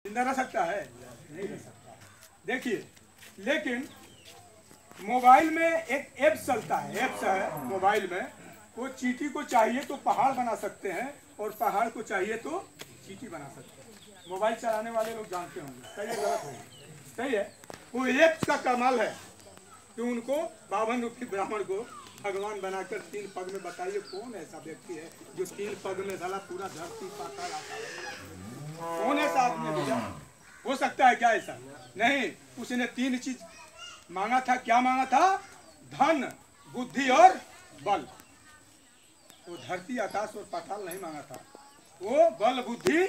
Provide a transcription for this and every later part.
जिंदा रह सकता है? नहीं रह सकता। देखिए, लेकिन मोबाइल में एक ऐप चलता है, ऐप्स है मोबाइल में, वो चींटी को चाहिए तो पहाड़ बना सकते हैं और पहाड़ को चाहिए तो चींटी बना सकते हैं। मोबाइल चलाने वाले लोग जानते होंगे, सही है गलत है? सही है। वो ऐप्स का कमाल है कि उनको 52 रूपी ब्राह्मण को भगवान बनाकर 3 पग में, बताइए कौन ऐसा व्यक्ति है जो 3 पग में साला पूरा धरती पाताल आता है? कौन ऐसा आदमी भैया? हो सकता है क्या ऐसा? नहीं, उसने 3 चीज मांगा था। क्या मांगा था? धन, बुद्धि और बल। वो धरती, आकाश और पाताल नहीं मांगा था, वो बल, बुद्धि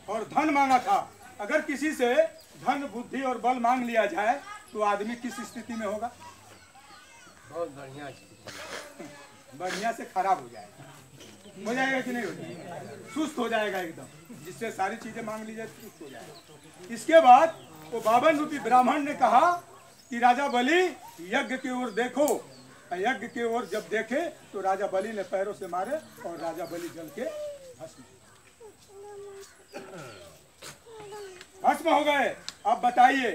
और धन मांगा था। अगर किसी से धन, बुद्धि और बल मांग लिया जाए तो आदमी किस स्थिति में होगा? बहुत बढ़िया बढ़िया से खराब हो जाएगा। हो जाएगा कि नहीं हो जाएगा? सुस्त हो जाएगा एकदम, जिससे सारी चीजें मांग ली जाए सुस्त हो जाएगा। इसके बाद वो 52 रूपी ब्राह्मण ने कहा कि राजा बलि यज्ञ की ओर देखो। यज्ञ की ओर जब देखे तो राजा बलि ने पैरों से मारे और राजा बलि जल के भस्म हो गए। अब बताइए,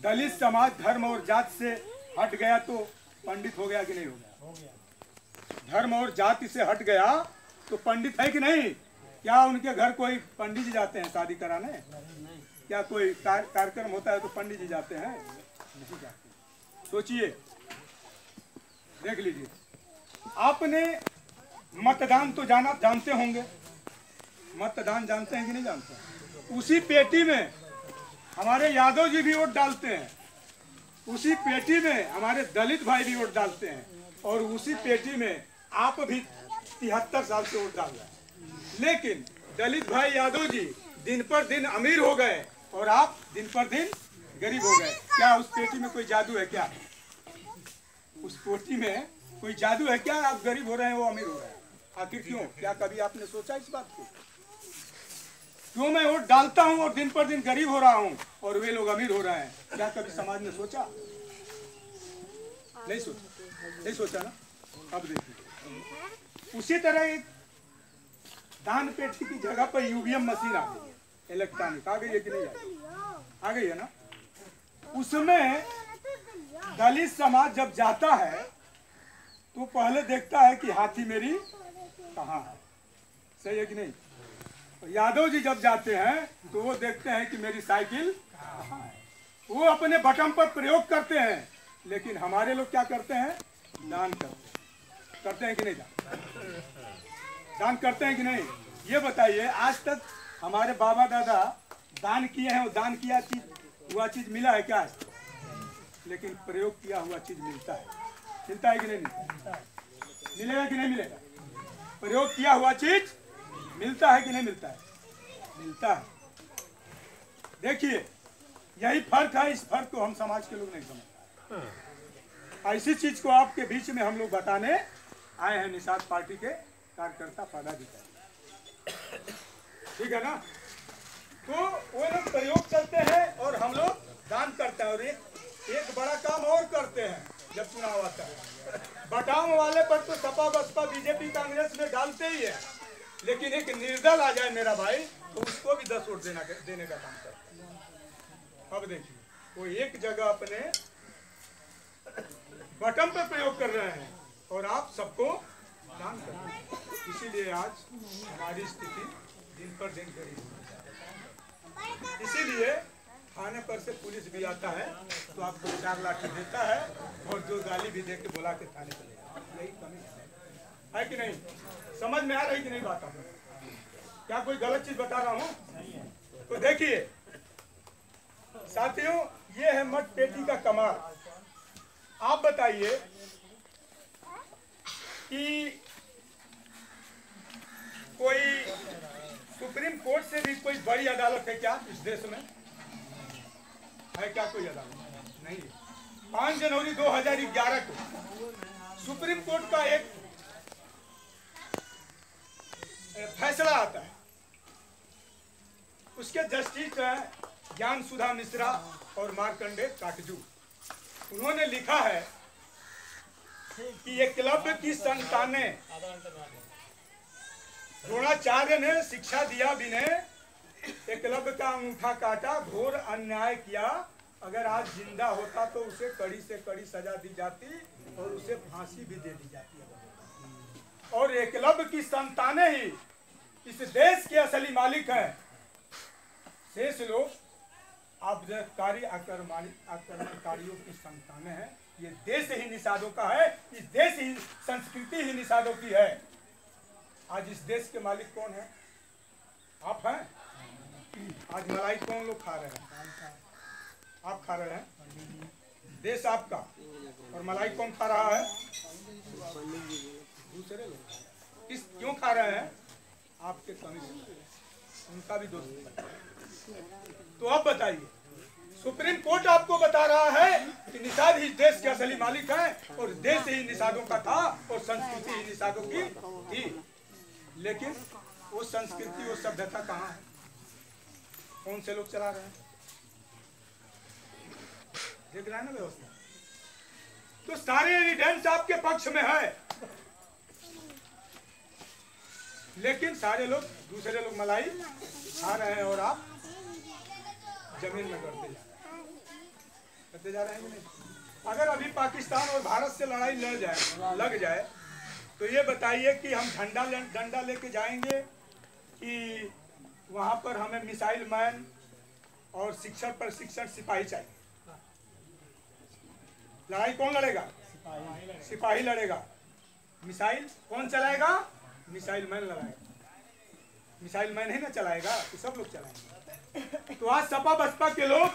दलित समाज धर्म और जात से हट गया तो पंडित हो गया कि नहीं हो गया? धर्म और जाति से हट गया तो पंडित है कि नहीं? क्या उनके घर कोई पंडित जी जाते हैं शादी कराने? क्या कोई कार्यक्रम होता है तो पंडित जी जाते हैं? नहीं जाते। सोचिए, देख लीजिए, आपने मतदान तो जानते होंगे। मतदान जानते हैं कि नहीं जानते? उसी पेटी में हमारे यादव जी भी वोट डालते हैं, उसी पेटी में हमारे दलित भाई भी वोट डालते हैं, और उसी पेटी में आप भी 73 साल से वोट डाल रहे हैं। लेकिन दलित भाई यादव जी दिन पर दिन अमीर हो गए और आप दिन पर दिन गरीब हो गए। क्या उस पेटी में कोई जादू है क्या? उस पेटी में कोई जादू है क्या? आप गरीब हो रहे हैं, वो अमीर हो रहे हैं। आखिर क्यों? क्या कभी आपने सोचा इस बात को? क्यों मैं वोट डालता हूं और दिन पर दिन गरीब हो रहा हूं और वे लोग अमीर हो रहे हैं? क्या कभी समाज ने सोचा? नहीं सोचा, नहीं सोचा ना। अब देखिए, उसी तरह एक दान पेटी की जगह पर ईवीएम मशीन आ गई है, इलेक्ट्रॉनिक। आ गई है कि नहीं? आ गई है ना। उसमें दलित समाज जब जाता है तो पहले देखता है कि हाथी मेरी कहाँ है। सही है कि नहीं? यादव जी जब जाते हैं तो वो देखते हैं कि मेरी साइकिल कहाँ है। वो अपने बटन पर प्रयोग करते हैं, लेकिन हमारे लोग क्या करते हैं? दान करते हैं कि नहीं? दान करते हैं कि नहीं? ये बताइए, आज तक हमारे बाबा दादा दान किए हैं, वो दान किया चीज, हुआ चीज मिला है क्या? लेकिन प्रयोग किया हुआ चीज मिलता है। मिलता है कि नहीं मिलता? मिलेगा कि नहीं मिलेगा? प्रयोग किया हुआ चीज मिलता है कि नहीं मिलता है? मिलता है। देखिए, यही फर्क है। इस फर्क को हम समाज के लोग नहीं समझते। ऐसी चीज को आपके बीच में हम लोग बताने आए हैं, निषाद पार्टी के कार्यकर्ता पदाधिकारी। ठीक है ना? तो वो लोग प्रयोग करते हैं और हम लोग दान करते हैं। और एक बड़ा काम और करते हैं जब चुनाव आता है। बटाम वाले पर तो सपा बसपा बीजेपी कांग्रेस में डालते ही है, लेकिन एक निर्दल आ जाए मेरा भाई तो उसको भी 10 वोट देने का काम करते हैं। अब देखिए, वो एक जगह अपने बटन पे प्रयोग कर रहे हैं और आप सबको दान कर रहे हैं। इसीलिए आज हमारी स्थिति दिन पर दिन गरीब हो जाती है। इसीलिए थाने पर से पुलिस भी आता है तो आपको 4 लाठी देता है और 2 गाली भी दे के बुला के थाने पर ले जाता है। यही कमी है कि नहीं? समझ में आ रही कि नहीं बात? आपको क्या कोई गलत चीज बता रहा हूँ? तो देखिए साथियों, ये है मत पेटी का कमाल। आप बताइए कि कोई सुप्रीम कोर्ट से भी कोई बड़ी अदालत है क्या इस देश में? है क्या कोई अदालत? नहीं है। 5 जनवरी 2011 को सुप्रीम कोर्ट का एक फैसला आता है। उसके जस्टिस हैं ज्ञान सुधा मिश्रा और मार्कंडे काटजू। उन्होंने लिखा है कि एकलव्य की संतानें द्रोणाचार्य ने शिक्षा दिया विनय एकलव्य का अंगूठा काटा, घोर अन्याय किया। अगर आज जिंदा होता तो उसे कड़ी से कड़ी सजा दी जाती और उसे फांसी भी दे दी जाती। और एकलव्य की संतानें ही इस देश के असली मालिक हैं। शेष लोग आक्रमणकारी आक्रमणकारियों की संतानें हैं। ये देश ही निषादों का है, इस देश ही संस्कृति ही निषादों की है। आज इस देश के मालिक कौन है? आप हैं। आज मलाई कौन लोग खा रहे हैं? आप खा रहे हैं। देश आपका, और मलाई कौन खा रहा है? दूसरे लोग। किस क्यों खा रहे हैं? आपके कमी से, उनका भी दोष है। तो अब बताइए, सुप्रीम कोर्ट आपको बता रहा है कि निषाद ही देश के असली मालिक हैं और देश ही निषादों का था और संस्कृति ही निषादों की थी। लेकिन वो संस्कृति, वो सभ्यता कहाँ है? कौन से लोग चला रहे हैं? देख रहे हैं ना व्यवस्था। तो सारे एविडेंस आपके पक्ष में है, लेकिन सारे लोग, दूसरे लोग मलाई खा रहे हैं और आप जमीन में करते जा रहे हैं कि नहीं? अगर अभी पाकिस्तान और भारत से लड़ाई लग जाए तो ये बताइए कि हम डंडा लेके जाएंगे कि वहां पर हमें मिसाइल मैन और शिक्षण प्रशिक्षण सिपाही चाहिए? लड़ाई कौन लड़ेगा? सिपाही लड़ेगा। मिसाइल कौन चलाएगा? मिसाइल मैन लड़ाएगा। मिसाइल मैन ही ना चलाएगा तो सब लोग चलाएंगे। तो आज सपा बसपा के लोग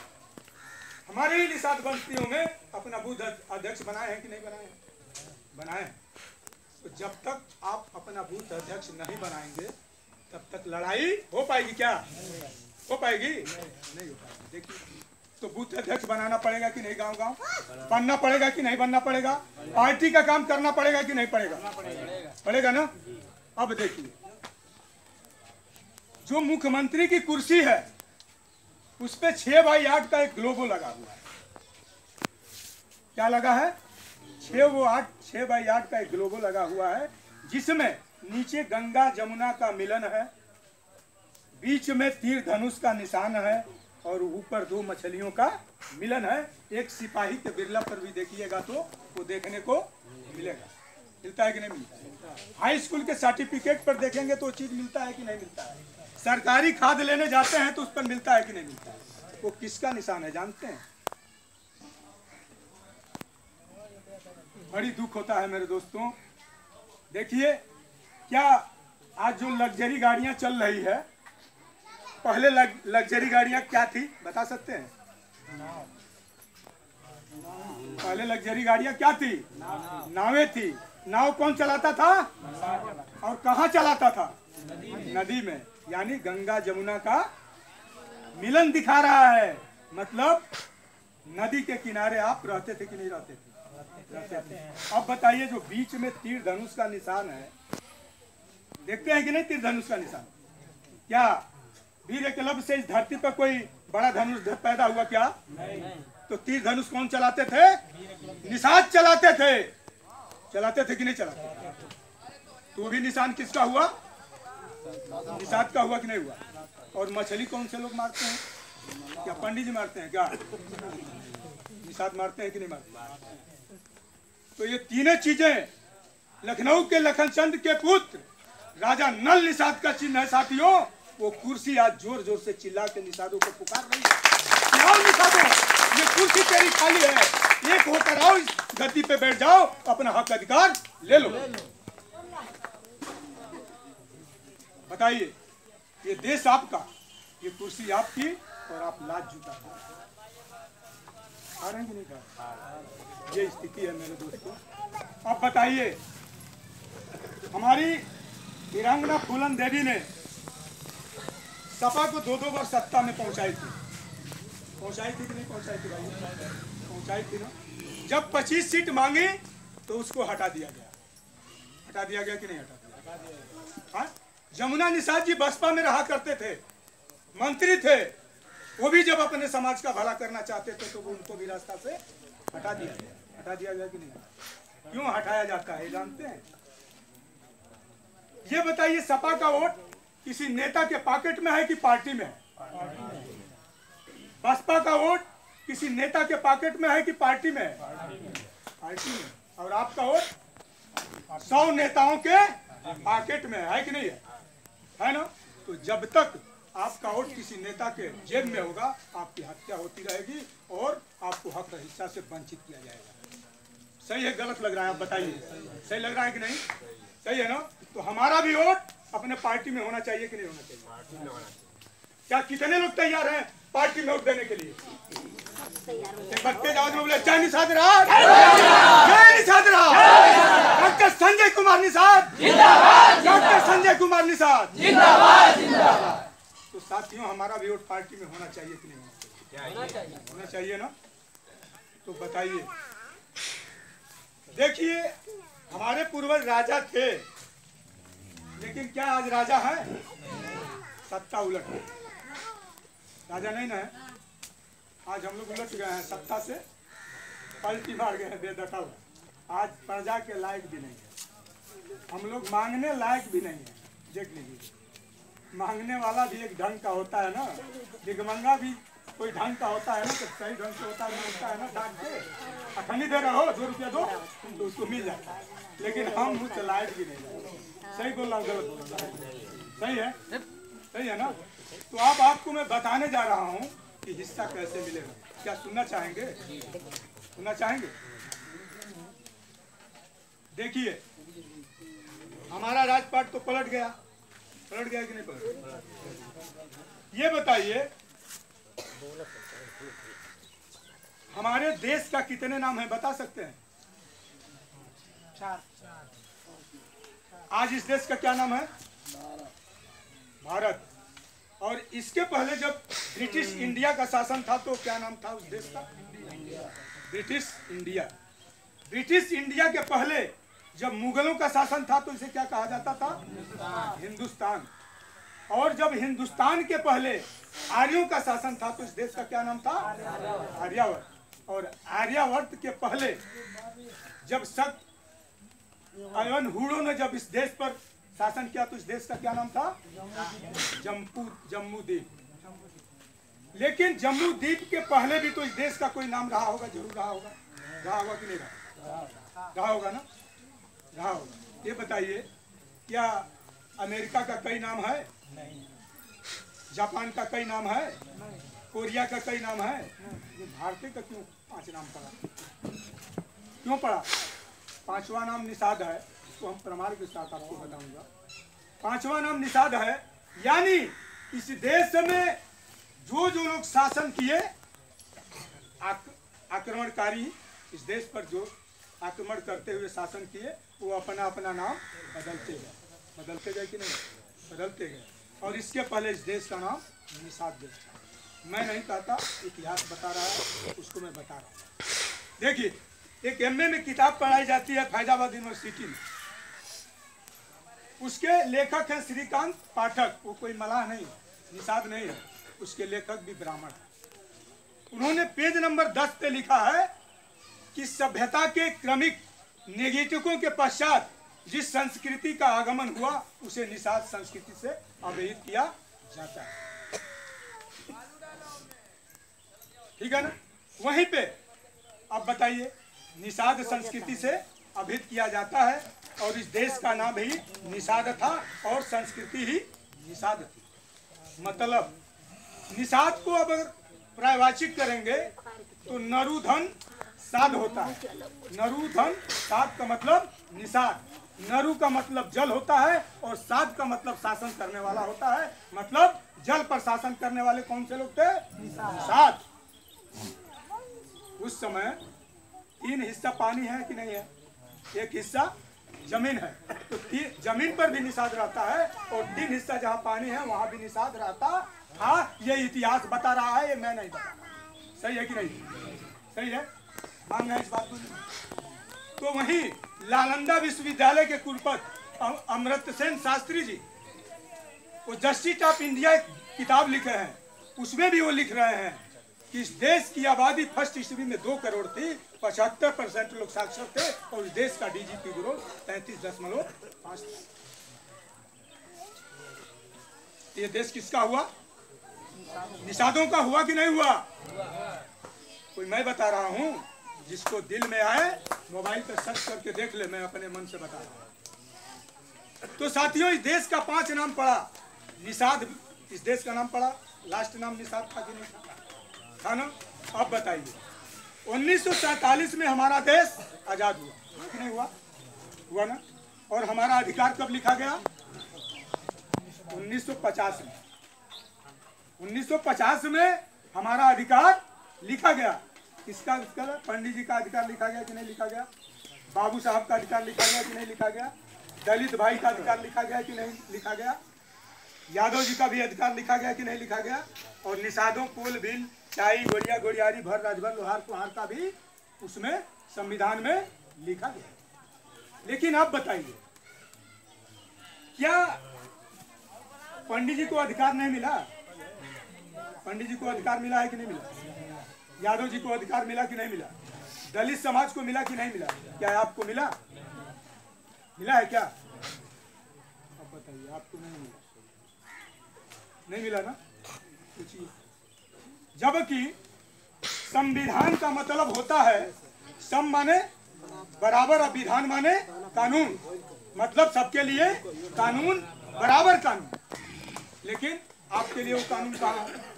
हमारे ही निषाद बस्तियों में अपना बूथ अध्यक्ष बनाए हैं कि नहीं बनाए हैं? बनाए। तो जब तक आप अपना बूथ अध्यक्ष नहीं बनाएंगे तब तक लड़ाई हो पाएगी क्या? हो पाएगी? नहीं हो पाएगी। देखिए, तो बूथ अध्यक्ष बनाना पड़ेगा कि नहीं? गांव गांव बनना पड़ेगा कि नहीं बनना पड़ेगा? पार्टी का काम करना पड़ेगा कि नहीं पड़ेगा? पड़ेगा ना। अब देखिए, जो मुख्यमंत्री की कुर्सी है उस पे 6x8 का एक ग्लोबो लगा हुआ है। क्या लगा है? 6x8 का एक ग्लोबो लगा हुआ है, जिसमें नीचे गंगा जमुना का मिलन है, बीच में तीर धनुष का निशान है और ऊपर दो मछलियों का मिलन है। एक सिपाही के बिरला पर भी देखिएगा तो वो देखने को मिलेगा। मिलता है कि नहीं मिलता है? हाई स्कूल के सर्टिफिकेट पर देखेंगे तो चीज मिलता है कि नहीं मिलता है? सरकारी खाद लेने जाते हैं तो उस पर मिलता है कि नहीं मिलता है? वो किसका निशान है जानते हैं? बड़ी दुख होता है मेरे दोस्तों। देखिए, क्या आज जो लग्जरी गाड़ियां चल रही है, पहले लग्जरी गाड़ियां क्या थी बता सकते हैं? पहले लग्जरी गाड़ियां क्या थी? नावें थी। नाव कौन चलाता था और कहाँ चलाता था? नदी में। यानी गंगा जमुना का मिलन दिखा रहा है। मतलब नदी के किनारे आप रहते थे कि नहीं रहते थे? रहते थे। अब बताइए, जो बीच में तीर धनुष का निशान है, देखते हैं कि नहीं तीर धनुष का निशान? क्या वीर एकलव्य से इस धरती पर कोई बड़ा धनुष पैदा हुआ क्या? नहीं। तो तीर धनुष कौन चलाते थे? निषाद चलाते थे। चलाते थे कि नहीं चलाते? तो भी निशान किसका हुआ? निषाद का हुआ कि नहीं हुआ? और मछली कौन से लोग मारते हैं? क्या पंडित जी मारते हैं क्या? निषाद मारते हैं कि नहीं मारते? तो ये तीनों चीजें लखनऊ के लखनचंद के पुत्र राजा नल निषाद का चिन्ह है साथियों। वो कुर्सी आज जोर जोर से चिल्ला के निषादों को पुकार रही है। आओ निषादों, ये कुर्सी तेरी खाली है, एक होकर आओ, इस गद्दी पे बैठ जाओ, अपना हक अधिकार ले लो। बताइए, ये देश आपका, ये कुर्सी आपकी और आप लाज झुका खा रहे हैं कि नहीं खा रहे? ये स्थिति है मेरे दोस्तों। अब बताइए, हमारी वीरांगना फूलन देवी ने सपा को 2-2 बार सत्ता में पहुंचाई थी। पहुंचाई थी कि नहीं पहुंचाई थी भाई? पहुंचाई थी ना। जब 25 सीट मांगी तो उसको हटा दिया गया। हटा दिया गया कि नहीं हटा दिया? हाँ, जमुना निषाद जी बसपा में रहा करते थे, मंत्री थे। वो भी जब अपने समाज का भला करना चाहते थे तो वो उनको भी रास्ता से हटा दिया गया। हटा दिया गया कि नहीं? क्यों हटाया जाता है जानते हैं? ये बताइए, सपा का वोट किसी नेता के पॉकेट में है कि पार्टी में है? बसपा का वोट किसी नेता के पॉकेट में है कि पार्टी में है? पार्टी में। और आपका वोट 100 नेताओं के पॉकेट में है कि नहीं है ना? तो जब तक आपका वोट किसी नेता के जेब में होगा, आपकी हत्या होती रहेगी और आपको हक हिस्सा से वंचित किया जाएगा। सही है गलत लग रहा है? आप बताइए, सही लग रहा है कि नहीं? सही है ना? तो हमारा भी वोट अपने पार्टी में होना चाहिए कि नहीं होना चाहिए? क्या कितने लोग तैयार हैं पार्टी में वोट देने के लिए? एक बार तेज आवाज में बोले, जय निषाद राज, जय निषाद राज, डॉक्टर संजय कुमार निषाद जिंदाबाद, डॉक्टर संजय कुमार निषाद जिंदाबाद जिंदाबाद। तो साथियों, हमारा भी वोट पार्टी में होना चाहिए कि नहीं होना चाहिए? होना चाहिए ना? तो बताइए, देखिए हमारे पूर्वज राजा थे, लेकिन क्या आज राजा है? सत्ता उलट है, राजा नहीं ना है। आज हम लोग उलट गए हैं, सत्ता से पलटी मार गए हैं बेदखल। आज प्रजा के लायक भी नहीं है, हम लोग मांगने लायक भी नहीं है। देख लीजिए, मांगने वाला भी एक ढंग का होता है ना, भिखमंगा भी कोई ढंग का होता है ना, तो सही ढंग से होता है ना, डाक के अखंडी दे रहे हो 2 रुपया दो तो उसको मिल जाता है। लेकिन हम मुझसे लायक भी नहीं है। सही बोल रहा हूँ गलत बोल रहा हूँ? सही है, सही है ना? तो अब आपको मैं बताने जा रहा हूँ कि हिस्सा कैसे मिलेगा। क्या सुनना चाहेंगे? सुनना चाहेंगे? देखिए, हमारा राजपाट तो पलट गया कि नहीं पलट गया? ये बताइए, हमारे देश का कितने नाम है बता सकते हैं? 4। आज इस देश का क्या नाम है? भारत। और इसके पहले जब ब्रिटिश इंडिया का शासन था तो क्या नाम था उस देश का? British India. ब्रिटिश इंडिया के पहले जब मुगलों का शासन था तो इसे क्या कहा जाता था? हिंदुस्तान। और जब हिंदुस्तान के पहले आर्यों का शासन था तो इस देश का क्या नाम था? आर्यावर्त। और आर्यावर्त के पहले जब हूणों ने जब इस देश पर शासन किया तो इस देश का क्या नाम था? जम्मू द्वीप। लेकिन जम्मू द्वीप के पहले भी तो इस देश का कोई नाम रहा होगा, जरूर रहा होगा। रहा होगा कि नहीं रहा होगा ना? रहा होगा। ये बताइए, क्या अमेरिका का कई नाम है? नहीं। जापान का कई नाम है? कोरिया का कई नाम है? ये भारतीय का क्यों 5 नाम पड़ा? क्यों पड़ा? 5वां नाम निषाद है, तो हम प्रमाण के साथ आपको बताऊंगा। 5वां नाम निषाद है, यानी इस देश में जो लोग शासन किए, आक्रमणकारी, इस देश पर जो आक्रमण करते हुए शासन किए, वो अपना अपना नाम बदलते गए कि नहीं? बदलते गए। और इसके पहले इस देश का नाम निषाद देश था। मैं नहीं कहता, इतिहास बता रहा है, उसको मैं बता रहा हूँ। देखिए, एक MA में किताब पढ़ाई जाती है फैजाबाद यूनिवर्सिटी में। उसके लेखक हैं श्रीकांत पाठक। वो कोई मलाह नहीं, निषाद नहीं है, उसके लेखक भी ब्राह्मण हैं। उन्होंने पेज नंबर 10 पे लिखा है कि सभ्यता के क्रमिक नेगेटिवों के पश्चात जिस संस्कृति का आगमन हुआ उसे निषाद संस्कृति से अभिहित किया जाता है। ठीक है ना? वहीं पे अब बताइए, निषाद संस्कृति से अभिहित किया जाता है और इस देश का नाम ही निषाद था और संस्कृति ही निषाद थी। मतलब निषाद को अब अगर प्रायवाचिक करेंगे तो नरुधन साध होता है। नरुधन साध का मतलब निषाद। नरु का मतलब जल होता है और साध का मतलब शासन करने वाला होता है। मतलब जल पर शासन करने वाले कौन से लोग थे? निषाद। उस समय 3 हिस्सा पानी है कि नहीं है? 1 हिस्सा जमीन है, तो जमीन पर भी निषाद रहता है और 3 हिस्सा जहाँ पानी है वहां भी निषाद रहता था। ये इतिहास बता रहा है, ये मैं नहीं बता रहा। सही है कि नहीं? सही है, मान गए इस बात को? तो वहीं नालंदा विश्वविद्यालय के कुलपति अमर्त्य सेन शास्त्री जी, वो जस्टिस ऑफ इंडिया किताब लिखे हैं, उसमें भी वो लिख रहे हैं कि इस देश की आबादी फर्स्ट ईस्वी में 2 करोड़ थी, 75% लोग साक्षर थे और इस देश का DGP ग्रोथ 33.5 था। ये देश किसका हुआ? निषादों का हुआ कि नहीं हुआ? कोई मैं बता रहा हूँ, जिसको दिल में आए मोबाइल पर सर्च करके देख ले, मैं अपने मन से बता रहा हूँ। तो साथियों, इस देश का 5 नाम पड़ा, निषाद इस देश का नाम पड़ा, लास्ट नाम निषाद था कि नहीं था ना? अब बताइए, 1947 में हमारा देश आजाद हुआ कि नहीं हुआ? हुआ ना? और हमारा अधिकार कब लिखा गया? 1950 में। 1950 में हमारा अधिकार लिखा गया। किसका? पंडित जी का अधिकार लिखा गया कि नहीं लिखा गया? बाबू साहब का अधिकार लिखा गया कि नहीं लिखा गया? दलित भाई का अधिकार लिखा गया कि नहीं लिखा गया? यादव जी का भी अधिकार लिखा गया कि नहीं लिखा गया? और निषादों, कुल, भील, चाई, गोरिया, गोरियारी, भर, राजभर, लोहार, कुहार का भी उसमें संविधान में लिखा गया। लेकिन अब बताइए, क्या पंडित जी को अधिकार नहीं मिला? पंडित जी को अधिकार मिला है कि नहीं मिला? यादव जी को अधिकार मिला कि नहीं मिला? दलित समाज को मिला कि नहीं मिला? क्या आपको मिला? मिला है क्या? अब बताइए, आपको नहीं मिला? नहीं मिला ना? पूछिए। जबकि संविधान का मतलब होता है सम माने बराबर और विधान माने कानून, मतलब सबके लिए कानून, बराबर कानून। लेकिन आपके लिए वो कानून कहाँ है?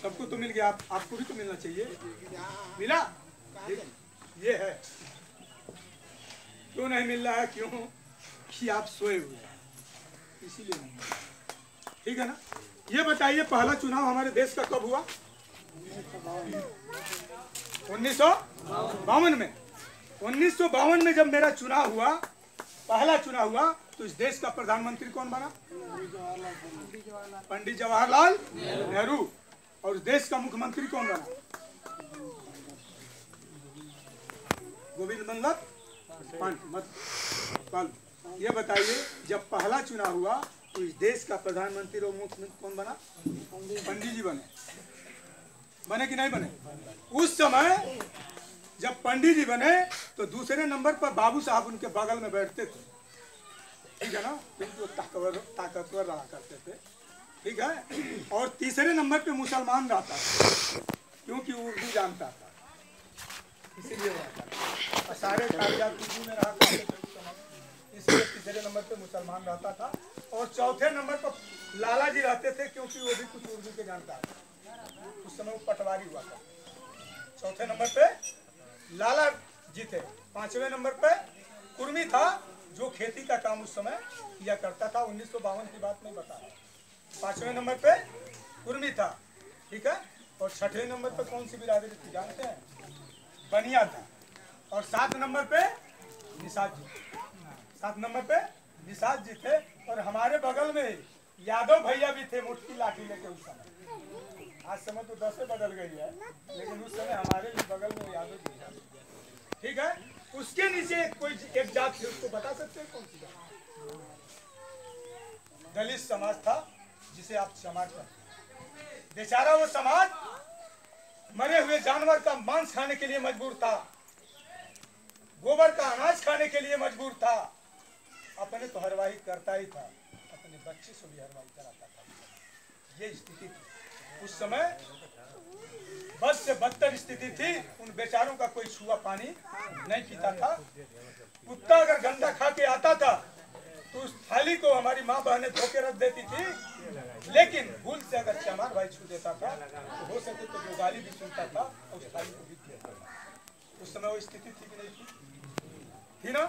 सबको तो मिल गया, आपको भी तो मिलना चाहिए। मिला? ये है। क्यों नहीं मिल रहा है? क्यों? कि आप सोए हुए हैं, इसीलिए नहीं। ठीक है ना? ये बताइए, पहला चुनाव हमारे देश का कब हुआ? 1952 में। 1952 में जब मेरा चुनाव हुआ, पहला चुनाव हुआ, तो इस देश का प्रधानमंत्री कौन बना? पंडित जवाहरलाल नेहरू। और इस देश का मुख्यमंत्री कौन बना? गोविंद बल्लभ पंत। ये बताइए, जब पहला चुनाव हुआ तो इस देश का प्रधानमंत्री और मुख्यमंत्री कौन बना? पंडित जी बने। बने कि नहीं बने? उस समय जब पंडित जी बने तो दूसरे नंबर पर बाबू साहब उनके बगल में बैठते थे। ठीक है ना? क्योंकि वो ताकतवर रहा करते थे। ठीक है? और तीसरे नंबर पे मुसलमान रहता था, क्योंकि वो उर्दू जानता था, इसीलिए रहता था। और सारे कागजात उर्दू में रहा करते थे उस समय, इसलिए तीसरे नंबर पे मुसलमान रहता था। और चौथे नंबर पर लाला जी रहते थे, क्योंकि वो भी कुछ उर्दू के जानता था। उस समय वो पटवारी हुआ था। चौथे नंबर पे लाला जी थे। 5वें नंबर पे कुर्मी था, जो खेती का काम उस समय किया करता था। 1952 की बात नहीं बता रहा। 5वें नंबर पे कुर्मी था। ठीक है? और 6ठे नंबर पे कौन सी बिरादरी थी जानते हैं? बनिया था। और 7 नंबर पे निषाद जी। 7 नंबर पे निषाद जी थे। और हमारे बगल में यादव भैया भी थे, मुट्ठी लाठी लेके उस समय। आज समय तो 10 बदल गई है, लेकिन उस समय हमारे भी बगल में यादव जी। ठीक है? उसके नीचे कोई एक जात थी, उसको बता सकते हैं कौन सी जात? दलित समाज था, जिसे आप समाज कहते। बेचारा वो समाज मरे हुए जानवर का मांस खाने के लिए मजबूर था, गोबर का अनाज खाने के लिए मजबूर था। अपने तो हरवाही करता ही था, अपने बच्चे से भी हरवाही कराता था। ये स्थिति थी उस समय। बस से बदतर स्थिति थी। उन बेचारों का कोई छुआ पानी नहीं पीता था। कुत्ता अगर गंदा खा के आता था तो उस थाली को हमारी माँ बहनें धो के रख देती थी। लेकिन भूल से अगर चमार भाई छू देता था तो हो सके तो वो गाली भी सुनता था और उस थाली को भी देता था। उस समय वो स्थिति थी कि नहीं थी ना?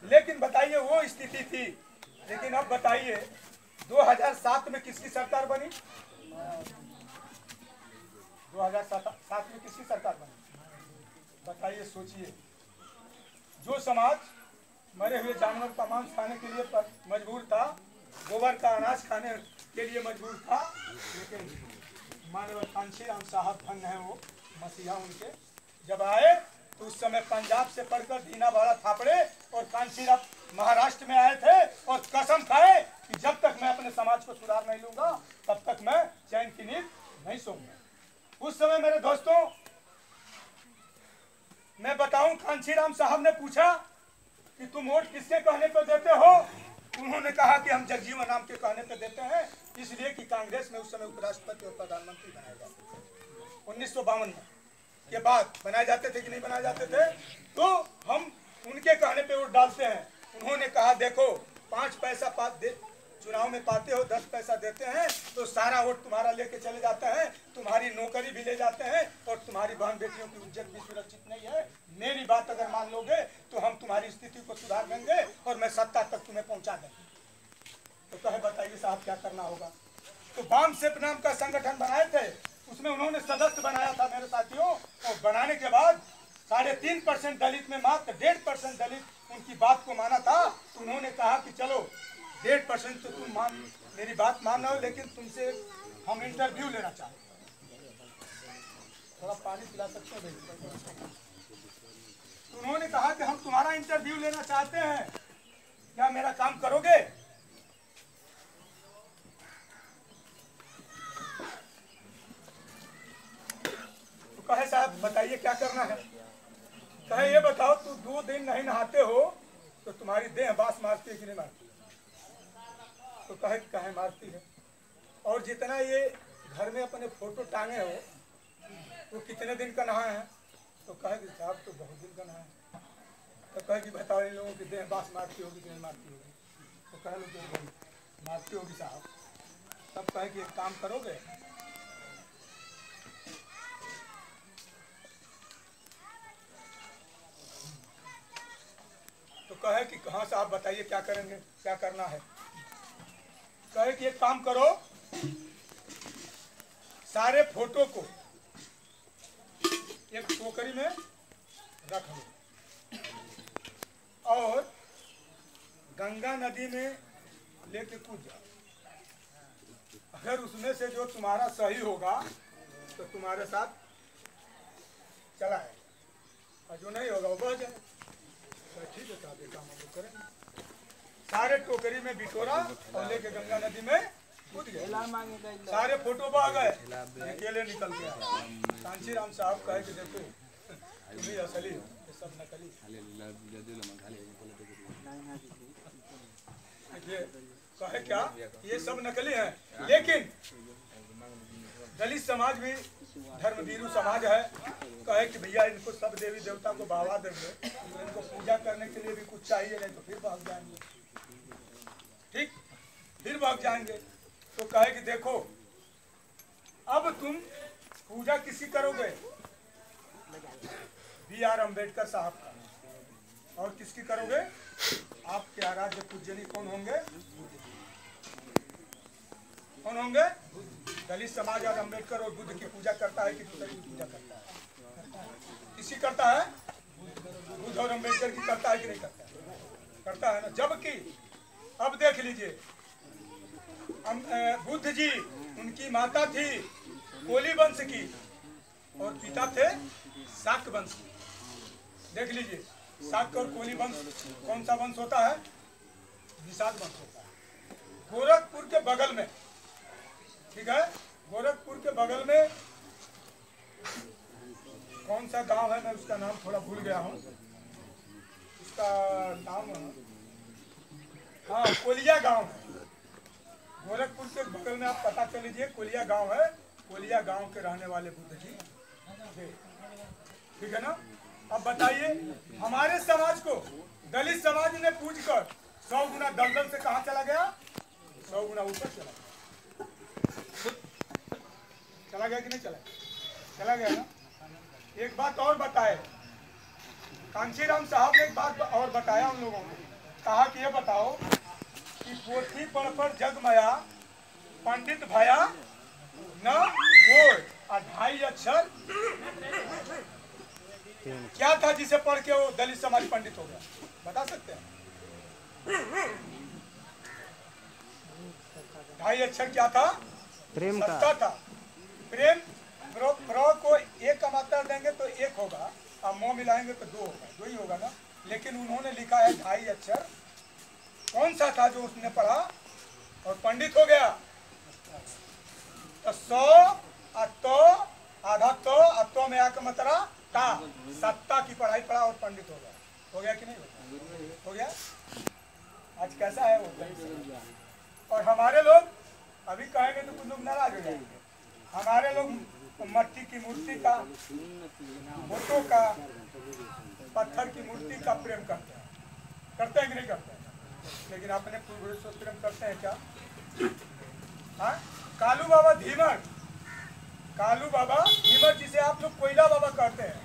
लेकिन बताइए, वो स्थिति थी। लेकिन अब बताइए, 2007 में किसकी सरकार बनी? 2007 में किसकी सरकार बनी? बताइए, सोचिए। जो समाज मरे हुए जानवर का मांस खाने के लिए मजबूर था, गोबर का अनाज खाने के लिए मजबूर था, लेकिन मानव कांशीराम साहब धन है वो मसीहा उनके, जब आए तो उस समय पंजाब से पढ़कर दीना भाड़ा थापड़े और कांशीराम महाराष्ट्र में आए थे और कसम खाए कि जब तक मैं अपने समाज को सुधार नहीं लूंगा तब तक मैं चैन की नींद नहीं सोऊंगा। उस समय मेरे दोस्तों, मैं बताऊं, कांशीराम साहब ने पूछा कि तुम वोट किसके कहने पर देते हो? उन्होंने कहा कि हम जगजीवन राम के कहने पे देते हैं, इसलिए कि कांग्रेस में उस समय उपराष्ट्रपति और प्रधानमंत्री बनाए जाते 1952 में के बाद बनाए जाते थे कि नहीं बनाए जाते थे, तो हम उनके कहने पे वोट डालते हैं। उन्होंने कहा देखो 5 पैसा चुनाव में पाते हो, 10 पैसा देते हैं तो सारा वोट तुम्हारा लेके चले जाते हैं, तुम्हारी नौकरी भी ले जाते हैं और तुम्हारी बहन बेटियों की इज्जत भी सुरक्षित नहीं है। मेरी बात अगर मान लोगे तो हम तुम्हारी स्थिति को सुधार देंगे और मैं सत्ता तक तुम्हें पहुंचा देंगे। तो कहे बताइए साहब क्या करना होगा। तो वाम सेप नाम का संगठन बनाए थे, उसमें उन्होंने सदस्य बनाया था मेरे साथियों, और बनाने के बाद 3.5% दलित में मात्र 1.5% दलित उनकी बात को माना था। तो उन्होंने कहा कि चलो 1.5% तो तुम मेरी बात मान लो, लेकिन तुमसे हम इंटरव्यू लेना चाहते हैं। थोड़ा पानी पिला सकते हो? तो उन्होंने कहा कि हम तुम्हारा इंटरव्यू लेना चाहते हैं, क्या मेरा काम करोगे? तो कहे साहब बताइए क्या करना है। कहे ये बताओ तू 2 दिन नहीं नहाते हो तो तुम्हारी देह बास मारती है कि नहीं मारती? तो कहे मारती है। और जितना ये घर में अपने फोटो टांगे हो वो कितने दिन का नहाए हैं? तो कहे कि साहब तो बहुत दिन का नहाए हैं। तो कहे कि बताओ इन लोगों की देह बास मारती होगी कि नहीं मारती होगी? तो कहे लोग मारती होगी साहब। तब कहे कि एक काम करोगे, तो कहे कि हाँ साहब बताइए क्या करेंगे, क्या करना है। कहे कि एक काम करो, सारे फोटो को एक टोकरी में रख लो और गंगा नदी में लेके कूद जाओ। अगर उसमें से जो तुम्हारा सही होगा तो तुम्हारे साथ चला है, और जो नहीं होगा वो बह जाए। ठीक है साहब, ये काम हम लोग करेंगे। सारे टोकरी में बिटोरा और लेके गंगा नदी में कूद गए। सारे फोटो बह गए, अकेले निकल गया। कांशीराम साहब कहे कि देखो तुम्ही असली हो, ये सब नकली। कहे क्या ये सब नकली है, लेकिन दलित समाज भी धर्मवीरू समाज है। कहे कि भैया इनको सब देवी देवता को बढ़ावा देंगे तो इनको पूजा करने के लिए भी कुछ चाहिए, नहीं तो फिर भाग जाएंगे। ठीक, फिर भाग जाएंगे। तो कहे कि देखो अब तुम पूजा किसी करोगे? B.R. अम्बेडकर साहब का। और किसकी करोगे? आपके आराध्य पूजनीय कौन होंगे? कौन होंगे? दलित समाज और अम्बेडकर और बुद्ध की पूजा करता है कि दूसरे की पूजा करता है? किसी करता है? बुद्ध और अम्बेडकर की करता है कि नहीं करता है? करता है ना। जबकि अब देख लीजिए, बुद्ध जी उनकी माता थी कोली वंश की और पिता थे शाक्त वंश की। देख लीजिए, शाक्त और कोली वंश कौन सा वंश होता है? निषाद वंश होता है। गोरखपुर के बगल में, ठीक है, गोरखपुर के बगल में कौन सा गांव है, मैं उसका नाम थोड़ा भूल गया हूँ। उसका नाम हाँ कोलिया गांव है। गोरखपुर के बगल में आप पता कर लीजिए, कोलिया गांव है। कोलिया गांव के रहने वाले बुद्ध जी, ठीक है ना। अब बताइए, हमारे समाज को दलित समाज ने पूज कर 100 गुना दलदल से कहाँ चला गया? 100 गुना ऊपर चला गया। चला गया कि नहीं चला? चला गया ना। एक बात और बताए, कांशीराम साहब ने एक बात और बताया उन लोगों को। कहा कि ये बताओ कि पोथी पर जगमया पंडित भया न कोई, 2.5 अक्षर क्या था जिसे पढ़ के वो दलित समाज पंडित हो गया? बता सकते हैं? 2.5 अक्षर क्या था? प्रेम का था। प्रेम प्रो को 1 का मात्रा देंगे तो 1 होगा, और मोह मिलाएंगे तो 2 होगा, 2 ही होगा ना। लेकिन उन्होंने लिखा है 2.5 अक्षर। कौन सा था जो उसने पढ़ा और पंडित हो गया? तो 100 अतो आधा तो अतो में आकर मतरा ता 7 की पढ़ाई पढ़ा और पंडित हो गया। हो गया कि नहीं? हो गया। आज कैसा है वो। और हमारे लोग अभी कहेंगे तो कुछ लोग नाराज हो जाएंगे। हमारे लोग मट्टी की मूर्ति का, फोटो का, पत्थर की मूर्ति का प्रेम करते हैं कि नहीं करते हैं? लेकिन अपने पूर्वज से प्रेम करते हैं क्या? हाँ, कालू बाबा धीमर, कालू बाबा धीमर जिसे आप लोग कोयला बाबा कहते हैं,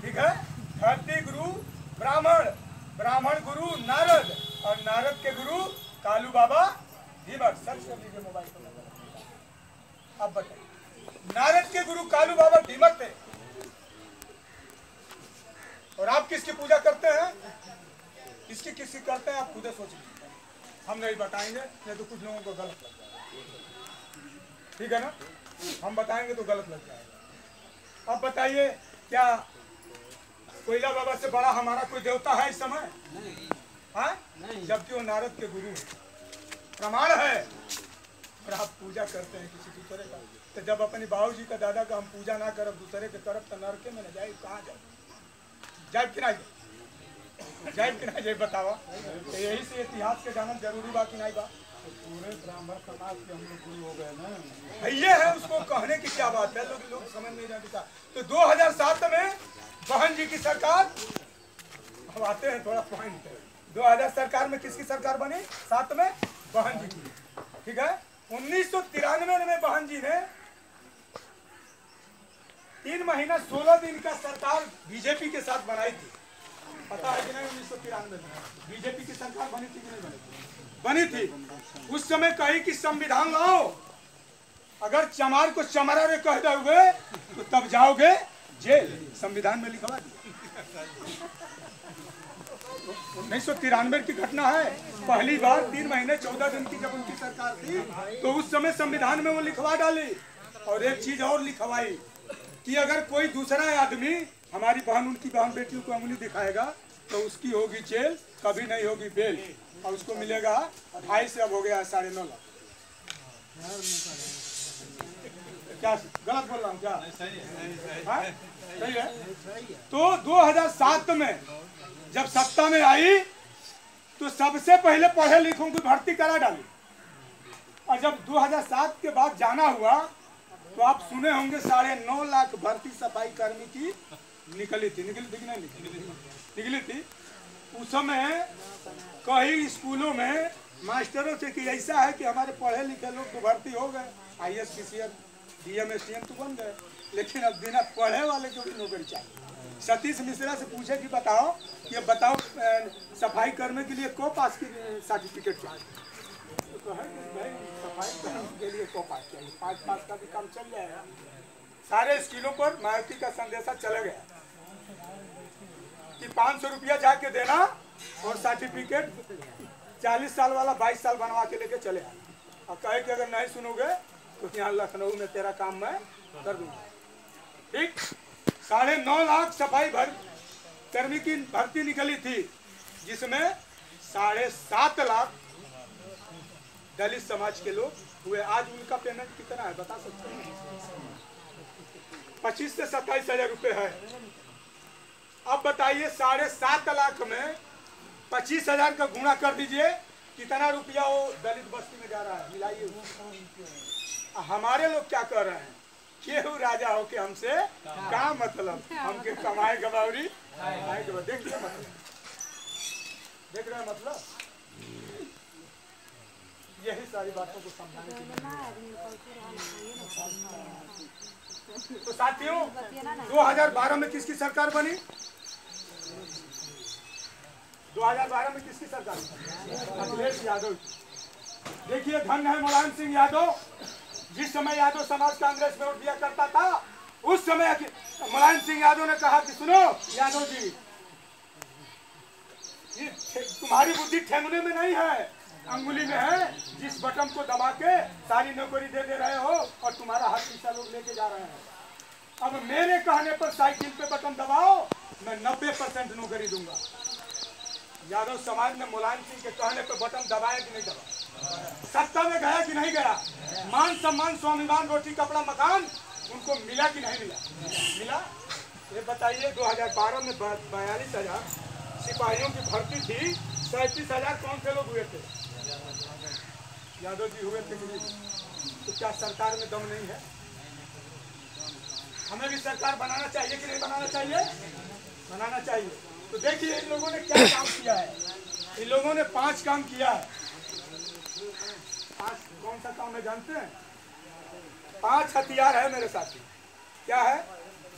ठीक है। धरती गुरु ब्राह्मण, ब्राह्मण गुरु नारद, और नारद के गुरु कालू बाबा धीमर। सर्च कर लीजिए मोबाइल पर। अब बताइए, नारद के गुरु कालू बाबा धीमर थे, और आप किसकी पूजा करते हैं? किसकी किसकी करते हैं आप खुद सोच लीजिए। हम नहीं बताएंगे, नहीं तो कुछ लोगों को गलत लग जाएगा, ठीक है ना। हम बताएंगे तो गलत लग जाएगा। अब बताइए, क्या कोयला बाबा से बड़ा हमारा कोई देवता है इस समय? हाँ, जबकि वो नारद के गुरु प्रमाण है, और आप पूजा करते हैं किसी दूसरे का। तो जब अपनी बाबूजी का, दादा का हम पूजा ना करब दूसरे के तरफ, तो नरके में न जाए, कहाँ जाए? जाए कि नहीं जाए कि नहीं जाए बतावा। तो यही से इतिहास के जानना जरूरी बा कि नहीं बा? पूरे ब्राह्मण समाज के हम लोग गुरु हो गए ना। ये है, उसको कहने की क्या बात है, लोग समझ नहीं जाते। तो 2007 में बहन जी की सरकार, अब आते हैं थोड़ा पॉइंट। 2000 सरकार में किसकी सरकार बनी? 7 में बहन जी की, ठीक है। 1993 में बहन जी ने 3 महीना 16 दिन का सरकार बीजेपी के साथ बनाई थी। पता है कि नहीं? 1993 में बीजेपी की सरकार बनी थी कि नहीं बनी थी? बनी थी। उस समय कही कि संविधान लाओ, अगर चमार को चमारा रे कह दोगे तो तब जाओगे जेल। संविधान में लिखवा दिया। 1993 की घटना है। पहली बार 3 महीने 14 दिन की जब उनकी सरकार थी, तो उस समय संविधान में वो लिखवा डाली। और एक चीज और लिखवाई कि अगर कोई दूसरा आदमी हमारी बहन, उनकी बहन बेटियों को अंगुली दिखाएगा तो उसकी होगी जेल, कभी नहीं होगी बेल, और उसको मिलेगा 2.5 से अब हो गया 9.5 लाख। क्या गलत बोल रहा हूँ क्या? सही है। तो 2007 में जब सत्ता में आई तो सबसे पहले पढ़े लिखों की भर्ती करा डाली। और जब 2007 के बाद जाना हुआ तो आप सुने होंगे 9.5 लाख भर्ती सफाई कर्मी की निकली थी कि नहीं निकली थी। उस समय कई स्कूलों में मास्टरों से कि ऐसा है कि हमारे पढ़े लिखे लोग तो भर्ती हो गए, IAS PCS DM STM तो बन गए, लेकिन अब बिना पढ़े वाले को भी नौकरी चाहिए। सतीश मिश्रा से पूछे कि बताओ सफाई कर्मी के लिए को पास की सर्टिफिकेट चाहिए? तो है कि भाई सफाई कर्मी के लिए को पास चाहिए, 5 पास का भी काम चल जाएगा। सारे स्कूलों पर मायावती का संदेशा चला गया कि 500 रुपया जाके देना और सर्टिफिकेट 40 साल वाला 22 साल बनवा के लेके चले आए। और कहे कि अगर नहीं सुनोगे तो यहाँ लखनऊ में तेरा काम मैं कर दूंगा। ठीक, 9.5 लाख सफाई कर्मी की भर्ती निकली थी, जिसमें 7.5 लाख दलित समाज के लोग हुए। आज उनका पेमेंट कितना है बता सकते हैं? 25 से 27 हजार रुपये है। अब बताइए 7.5 लाख में 25 हजार का गुणा कर दीजिए, कितना रुपया वो दलित बस्ती में जा रहा है, मिलाइए। हमारे लोग क्या कर रहे हैं? केहू राजा हो के हमसे क्या मतलब, हमके कमाए गबावरी देख रहे मतलब, देख रहे मतलब। यही सारी बातों को समझाने के लिए। तो साथियों 2012 में किसकी सरकार बनी? 2012 में किसकी सरकार? अखिलेश यादव। देखिए, धन है मुलायम सिंह यादव। जिस समय यादव समाज कांग्रेस में वोट दिया करता था, उस समय मुलायम सिंह यादव ने कहा कि सुनो यादव जी, ये तुम्हारी बुद्धि ठेंगने में नहीं है, अंगुली में है। जिस बटन को दबा के सारी नौकरी दे रहे हो और तुम्हारा हर पैसा लोग लेके जा रहे हैं। अब मेरे कहने पर साइकिल पे बटन दबाओ, मैं 90% नौकरी दूंगा। यादव समाज ने मुलायम सिंह के कहने पर बटन दबाया कि नहीं दबाया? सत्ता में गया कि नहीं गया? मान सम्मान, स्वाभिमान, रोटी कपड़ा मकान उनको मिला कि नहीं मिला? मिला। ये बताइए 2012 में 42,000 सिपाहियों की भर्ती थी, 37,000 कौन से लोग हुए थे? यादव जी हुए थे कि नहीं? तो क्या सरकार में दम नहीं है? हमें भी सरकार बनाना चाहिए कि नहीं बनाना चाहिए? बनाना चाहिए। तो देखिए इन लोगों ने क्या काम किया है। इन लोगों ने 5 काम किया है। 5 कौन सा काम है जानते हैं? 5 हथियार है मेरे साथी। क्या है?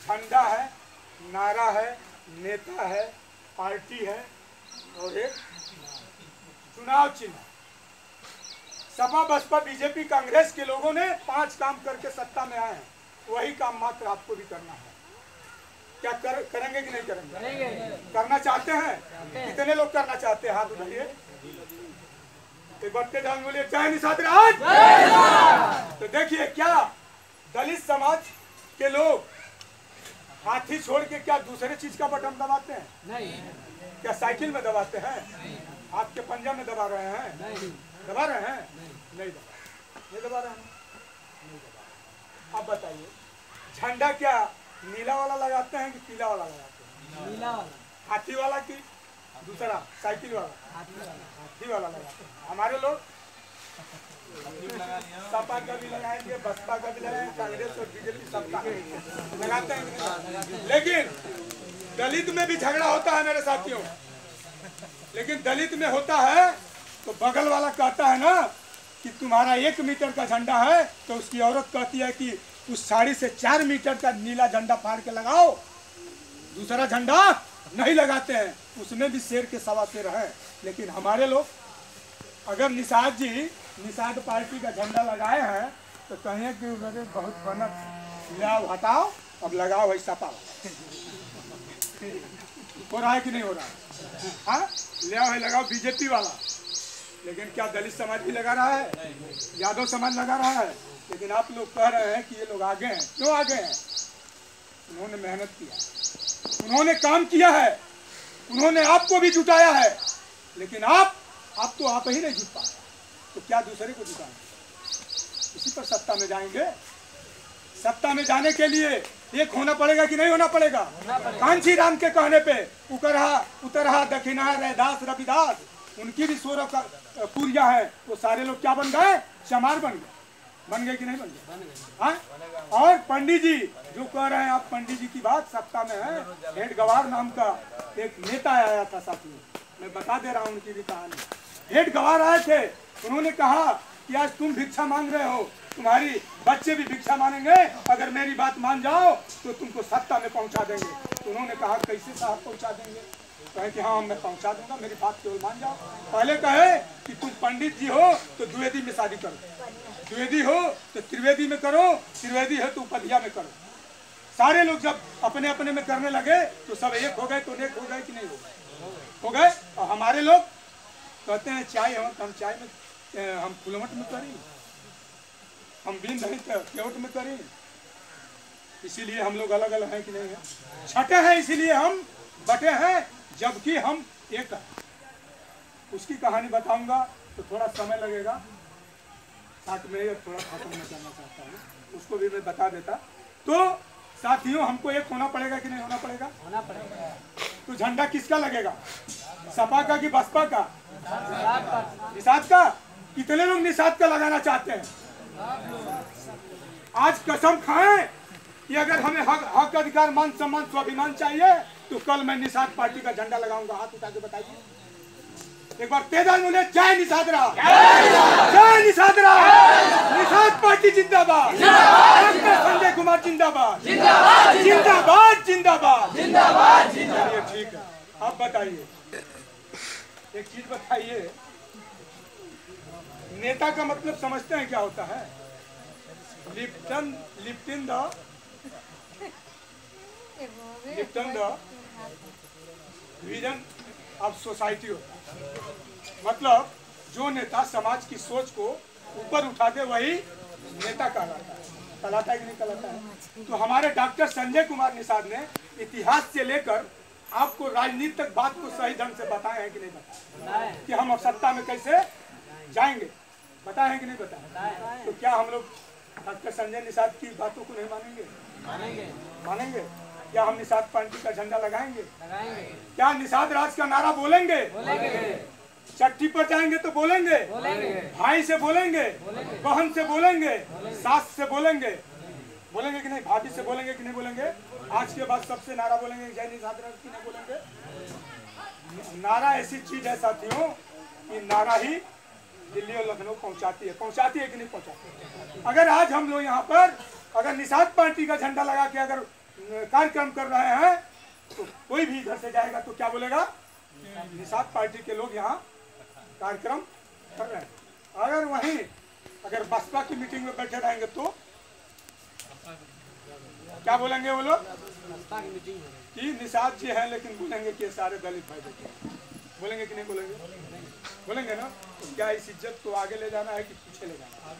झंडा है, नारा है, नेता है, पार्टी है और एक चुनाव चिन्ह। सपा, बसपा, बीजेपी, कांग्रेस के लोगों ने 5 काम करके सत्ता में आए हैं। वही काम मात्र आपको भी करना है। क्या करेंगे कि नहीं करेंगे? करना चाहते हैं? कितने लोग करना चाहते हैं? हाथ उठाइए। एक बार के जान बोलिए जय निषाद राज। तो देखिए क्या दलित समाज के लोग हाथी छोड़ के क्या दूसरे चीज का बटन दबाते हैं? नहीं। क्या साइकिल में दबाते हैं? हाथ के पंजा में दबा रहे हैं? नहीं। दबा रहे हैं? नहीं दबा रहे हैं। अब बताइए झंडा क्या नीला वाला लगाते हैं कि पीला वाला लगाते हैं? नीला वाला। हाथी वाला की दूसरा साइकिल वाला? हाथी वाला लगाते हैं। हमारे लोग सपा का भी लगाएंगे, बसपा का भी लगाएंगे, कांग्रेस और बीजेपी सबका लगाते हैं। लेकिन दलित में भी झगड़ा होता है मेरे साथियों। लेकिन दलित में होता है तो बगल वाला कहता है ना कि तुम्हारा 1 मीटर का झंडा है, तो उसकी औरत कहती है कि उस साड़ी से 4 मीटर का नीला झंडा फाड़ के लगाओ। दूसरा झंडा नहीं लगाते हैं, उसमें भी शेर के सवा शेर है। लेकिन हमारे लोग अगर निषाद पार्टी का झंडा लगाए हैं तो कहें कि उन्होंने बहुत बनत लियाओ हटाओ अब लगाओ ऐसा पाओ। हो रहा है कि नहीं हो रहा है? हाँ लियाओ है लगाओ बीजेपी वाला। लेकिन क्या दलित समाज भी लगा रहा है? यादव समाज लगा रहा है? लेकिन आप लोग कह रहे हैं कि ये लोग आगे हैं। क्यों आगे हैं? उन्होंने मेहनत किया, उन्होंने काम किया है, उन्होंने आपको भी जुटाया है। लेकिन आप तो आप ही नहीं जुट पाए, तो क्या दूसरे को जुटाएंगे? इसी पर सत्ता में जाएंगे। सत्ता में जाने के लिए एक होना पड़ेगा कि नहीं होना पड़ेगा? कांची राम के कहने पे उतरहा दक्षिणा रैदास रविदास उनकी भी 16 पूरिया है। वो सारे लोग क्या बन गए? चमार बन गए कि नहीं बन गए? हाँ। और पंडित जी जो कह रहे हैं आप, पंडित जी की बात सत्ता में है। हेड गवार नाम का एक नेता आया था साथियों, मैं बता दे रहा हूँ उनकी भी कहानी। हेड गवार आए थे, उन्होंने कहा कि आज तुम भिक्षा मांग रहे हो, तुम्हारी बच्चे भी भिक्षा मांगेंगे, अगर मेरी बात मान जाओ तो तुमको सत्ता में पहुंचा देंगे। तो उन्होंने कहा कैसे साहब पहुंचा देंगे? कहे कि हाँ मैं पहुंचा दूंगा, मेरी बात केवल मान जाओ। पहले कहे कि तुम पंडित जी हो तो द्विवेदी में शादी करो, द्विवेदी हो तो त्रिवेदी में करो, त्रिवेदी है तो उपधिया में करो। सारे लोग जब अपने अपने में करने लगे तो सब एक हो गए। तो नेक हो गए कि नहीं हो गए? और हमारे लोग कहते हैं चाय हम चाय में हम फुलमट में करें, हम बीन नहीं केवट में करें। इसीलिए हम लोग अलग अलग हैं कि नहीं है? छठे हैं इसीलिए हम बटे हैं, जबकि हम एक हैं। उसकी कहानी बताऊंगा तो थोड़ा समय लगेगा, 7 मिनट थोड़ा खत्म मैं करना चाहता हूँ, उसको भी मैं बता देता। तो साथियों हमको एक होना पड़ेगा कि नहीं होना पड़ेगा? होना पड़ेगा। तो झंडा किसका लगेगा? सपा का कि बसपा का? निषाद का। कितने लोग निषाद का लगाना चाहते हैं? आज कसम खाएं कि अगर हमें हक अधिकार मान सम्मान स्वाभिमान चाहिए तो कल मैं निषाद पार्टी का झंडा लगाऊंगा। हाथ उठा के बताइए एक बार तेजाब बोले जय निषाद राज, जय निषाद राज, निषाद पार्टी जिंदाबाद, संजय कुमार जिंदाबाद, जिंदाबाद जिंदाबाद जिंदाबाद जिंदाबाद। चलिए ठीक है, अब बताइए एक चीज बताइए, नेता का मतलब समझते हैं क्या होता है? Lipton the vision of society होता है। मतलब जो नेता समाज की सोच को ऊपर उठा दे वही नेता कहलाता है। कहलाता है कि नहीं कहलाता है? तो हमारे डॉक्टर संजय कुमार निषाद ने इतिहास से लेकर आपको राजनीति तक बात को सही ढंग से बताए हैं कि नहीं बताए? कि हम अब सत्ता में कैसे जाएंगे, बताए हैं कि नहीं बताए? तो क्या हम लोग डॉक्टर संजय निषाद की बातों को नहीं मानेंगे? मानेंगे। क्या हम निषाद पार्टी का झंडा लगाएंगे? क्या निषाद राज का नारा बोलेंगे? चट्टी पर जाएंगे तो बोलेंगे, भाई से बोलेंगे, बहन से बोलेंगे, सास से बोलेंगे, बोलेंगे कि नहीं, भाभी से बोलेंगे कि नहीं बोलेंगे। आज के बाद सबसे नारा बोलेंगे, जय निषाद की नहीं बोलेंगे। नारा ऐसी चीज है साथियों कि नारा ही दिल्ली और लखनऊ पहुंचाती है कि नहीं पहुंचाती। अगर आज हम लोग यहाँ पर अगर निषाद पार्टी का झंडा लगा के अगर कार्यक्रम कर रहे हैं तो कोई भी इधर से जाएगा तो क्या बोलेगा, निषाद पार्टी के लोग यहाँ कार्यक्रम कर रहे हैं। अगर वहीं अगर बसपा की मीटिंग में बैठे रहेंगे तो क्या बोलेंगे वो लोग कि निषाद जी हैं, लेकिन बोलेंगे कि ये सारे दलित भाई बैठे हैं। बोलेंगे कि नहीं बोलेंगे, बोलेंगे ना। तो क्या इस इज्जत को आगे ले जाना है कि पीछे ले जाना है?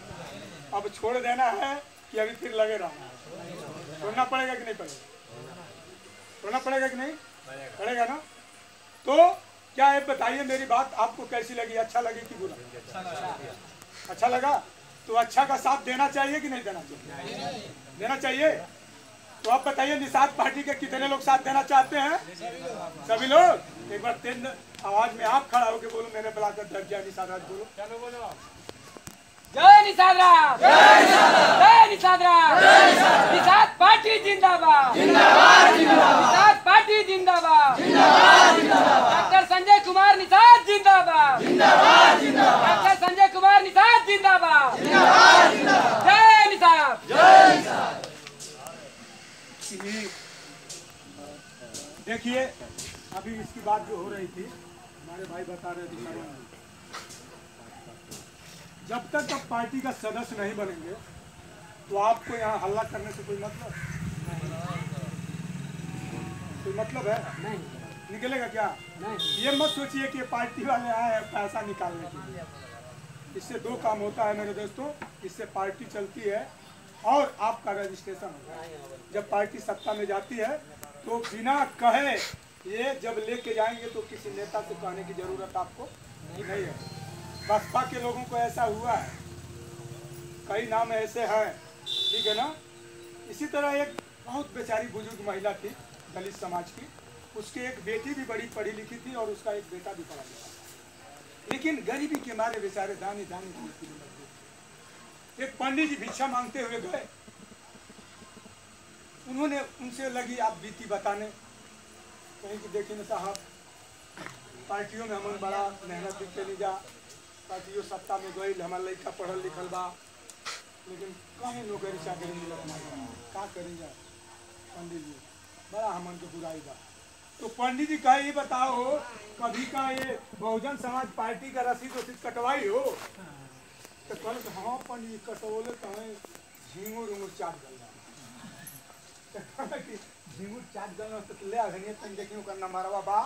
अब छोड़ देना है कि अभी फिर लगे रहना है? छोड़ना पड़ेगा कि नहीं पड़ेगा, छोड़ना पड़ेगा कि नहीं पड़ेगा ना। तो क्या है बताइए, मेरी बात आपको कैसी लगी, अच्छा लगी कि बुरा? अच्छा लगा तो अच्छा का साथ देना चाहिए कि नहीं देना चाहिए? देना चाहिए। तो आप बताइए निषाद पार्टी के कितने लोग साथ देना चाहते हैं? सभी लोग। एक बार तेज आवाज में आप खड़ा होकर बोलो, मैंने बुलाकर दर्जा निषाद राज बोलो। चलो बोलो, जय निषाद राज, जय निषाद राज, निषाद पार्टी जिंदाबाद, निषाद पार्टी जिंदाबाद, डॉक्टर संजय कुमार निषाद जिंदाबाद, डॉक्टर संजय कुमार निषाद जिंदाबाद, जय निषाद। देखिए अभी इसकी बात जो हो रही थी, हमारे भाई बता रहे थे, जब तक आप पार्टी का सदस्य नहीं बनेंगे तो आपको यहाँ हल्ला करने से कोई मतलब है नहीं, निकलेगा क्या नहीं। ये मत सोचिए कि पार्टी वाले आए हैं पैसा निकालने के लिए। इससे दो काम होता है मेरे दोस्तों, इससे पार्टी चलती है और आपका रजिस्ट्रेशन होता है। जब पार्टी सत्ता में जाती है तो बिना कहे ये जब लेके जाएंगे तो किसी नेता से कहने की जरूरत आपको नहीं है। बसपा के लोगों को ऐसा हुआ है, कई नाम ऐसे हैं, ठीक है ना। इसी तरह एक बहुत बेचारी बुजुर्ग महिला थी दलित समाज की, उसकी एक बेटी भी बड़ी पढ़ी लिखी थी और उसका एक बेटा भी पढ़ा लिखा था, लेकिन गरीबी के मारे बेचारे दानी एक पंडित जी भिक्षा मांगते हुए गए। उन्होंने उनसे लगी आप बीती बताने, कहीं कि देखिए साहब पार्टियों में हम बड़ा मेहनत दिखते नहीं जा, पार्टियों सत्ता में गई, हमारा लड़का पढ़ल लिखल बा, लेकिन कहीं नौकरी चाकरी मिलत नहीं, का करेंगे पंडित जी, बड़ा हमन के बुराई बा। तो पंडित जी कहे ये बताओ कभी का ये बहुजन समाज पार्टी का रसीद कटवाई हो? तो कल हाँ पंडित जी कटवले कहें झींगुर उंगुर चाट गल, झींगुर चाट गल तो ले आगे तन देखिए उसका नंबरवा बा,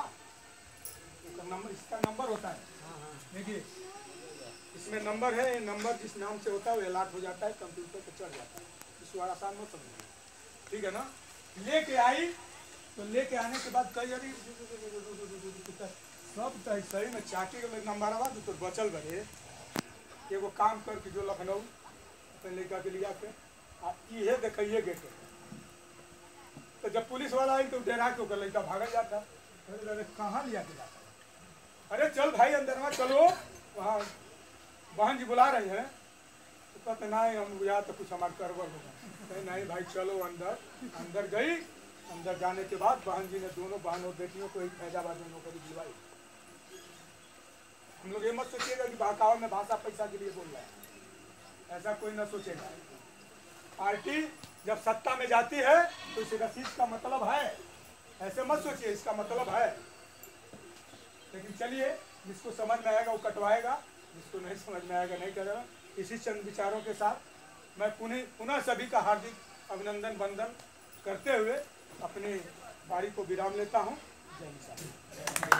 नंबर इसका नंबर होता है, देखिए इसमें नंबर है, नंबर जिस नाम से होता है वो अलर्ट हो जाता है, कंप्यूटर पे चढ़ जाता है, इसको आसान मत समझिए, ठीक है ना। लेके आई तो लेके आने के बाद कई अरे सब सही में चाटी के नंबरवा तो बचल बड़े एगो काम करके जो लखनऊ अपने लड़का के लिया के ये देखिए गेट। तो जब पुलिस वाला आई तो डरा के ओकर लड़का भागल जाता, अरे कहाँ लिया के जाता, अरे चल भाई अंदर में चलो, वहाँ बहन जी बुला रहे हैं। तो कहते नहीं हम बुझा तो कुछ हमारे गड़बड़ होगा, कहीं नहीं भाई चलो अंदर। अंदर गई, अंदर जाने के बाद बहन जी ने दोनों बहन और बेटियों को एक फैजाबाद में नौकरी दिलवाई। हम लोग ये मत सोचिएगा कि बहकावा में भाषा पैसा के लिए बोल रहा है, ऐसा कोई ना सोचेगा। पार्टी जब सत्ता में जाती है तो इस रसीद का मतलब है, ऐसे मत सोचिए इसका मतलब है। लेकिन चलिए जिसको समझ में आएगा वो कटवाएगा, जिसको नहीं समझ में आएगा नहीं करेगा। इसी चंद विचारों के साथ मैं पुनः सभी का हार्दिक अभिनंदन वंदन करते हुए अपनी बारी को विराम लेता हूँ। जय हिंद।